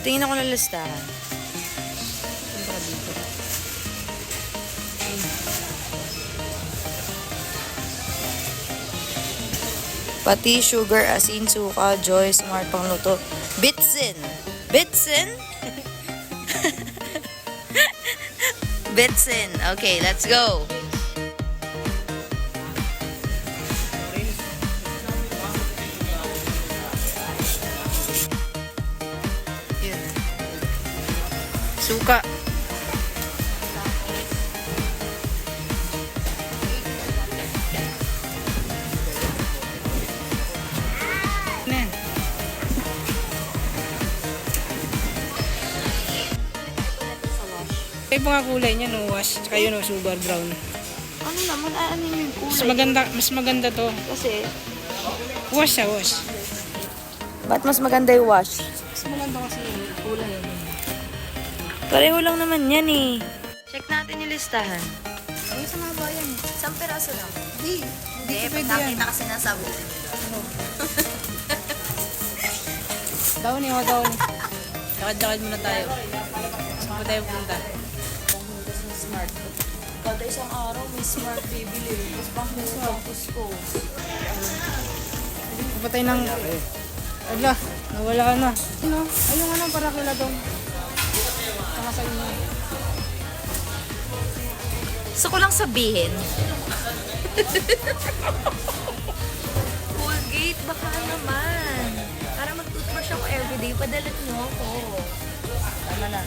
Tingin ako ng listahan. Punta dito. Pati sugar, asin, suka, joy, smart pangluto. Bitsin! Bitsin? Bitsin. Okay, let's go. Yun. Suka. Ayan. Kaya mga kulay niya, no, wash. Tsaka yun, no, sugar brown. Ano naman, ano yung Mas maganda to. Kasi, Wash siya, wash. ba't mas maganda yung wash? Mas maganda kasi yung kulay. Pareho lang naman yan eh. Check natin yung listahan. Ay, sa mga bayan. Isang peraso lang. Hindi. Hindi, pwede pag yan. nakita kasi ng sabon. Daw ni, daw ni. Lakad-lakad muna tayo. Saan pa tayo punta? Smart. Kada isang araw, may smart bibili. Mas pangkus ko. Patay ng... Ala, nawala na. Ano? Ay, yung ano, para kila dong. Saka sa inyo. Gusto ko lang sabihin. Colgate, baka naman. Para mag-toothbrush ako everyday, padalat niyo ako. Tama na.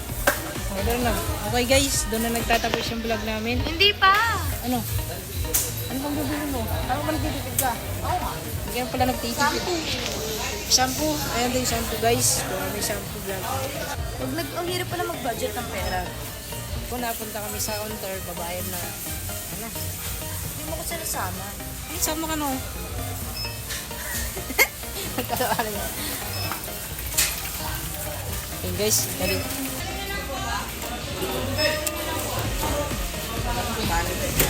Okay na. Okay guys, doon na nagtatapos yung vlog namin. Hindi pa. Ano? Ano pang bibili mo? Ano ba nagtitipid ka? Oo nga. Hindi ka pala nagtitipid. Shampoo. Ayan din shampoo guys. Doon may shampoo vlog. Ang hirap pala mag-budget ng pera. Kung napunta kami sa counter, babayad na. Ano? Hindi mo ko sila sama. Sama ka no? Nagkakaala yan. Okay guys, dali.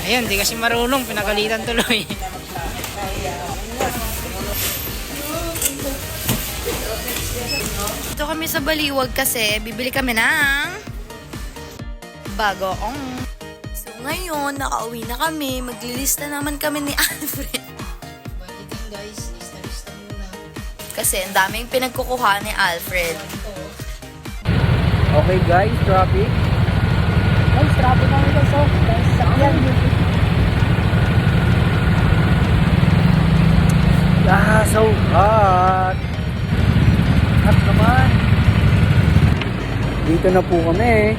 Ayun, di kasi marunong. Pinagalitan tuloy. Dito kami sa Baliwag kasi bibili kami ng bagoong. So ngayon, nakauwi na kami. Maglilista naman kami ni Alfred. Budgeting guys, lista-lista muna. Kasi ang daming pinagkukuha ni Alfred. Okay guys, traffic. Guys, traffic kami guys. Oh, guys, sakyan. Ah, so hot. Hot naman. Dito na po kami.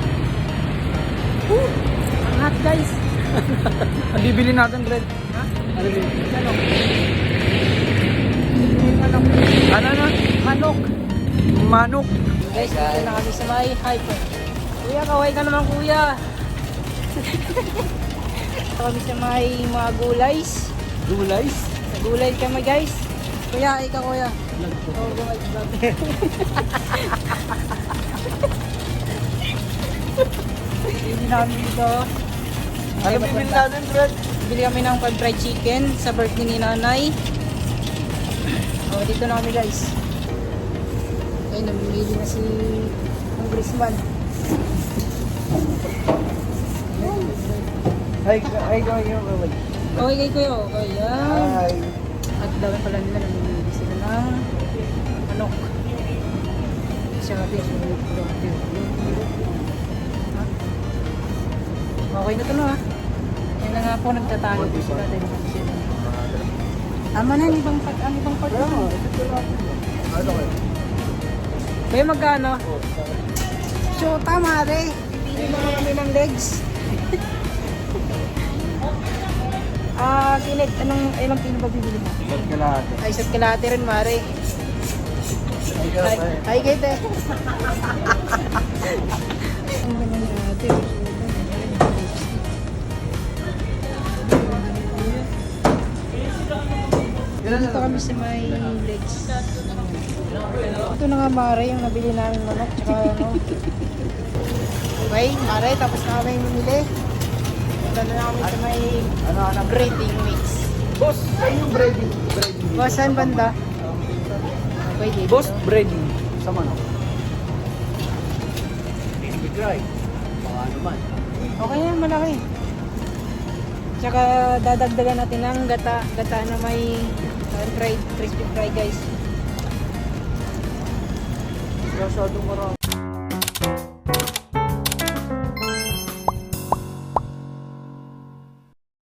Ang hot guys. Ang bibili natin, Red. Ha? Ano bibili? Ano? Ano? Manok. Manok. Guys, dito na kami sa may hyper. Kuya, kaway ka naman kuya. Dito kami sa may mga gulays. Gulays. Sa gulay kami guys. Kuya, ikaw kuya. Oo, gulay. Hindi namin dito. Ano bibili natin, Red? Bili kami ng fried chicken sa birthday ni nanay. Oh, dito na kami guys. Ay, namimili na si Congressman. Hi, wait. Okay kay kuya, okay yan. Hi. At dami pala nila namimili sila ng manok. Siya natin okay na to no ha. Yan na nga po nagtatalo po sila dahil sila. Tama na, ang ibang part. Ano kayo? Kaya magkano? So, tama rin. Pili naman kami ng legs. Kinet, ilang kilo ba bibili mo? Kalahati. Ay, isa't kalahati rin, Mare. Ay, kete. Ang ganyan natin. Dito kami sa may legs. Ito na nga, Mare, yung nabili namin manok. Tsaka ano. Okay, Mare, tapos na kami bumili. Punta na kami sa may breading mix. Boss, saan yung breading? Boss, saan banda? Okay, dito. Boss, breading. Sa manok. dry. Baka naman. Okay yan, malaki. Tsaka dadagdagan natin ng gata na may fried, crispy fry guys. Masyadong marami.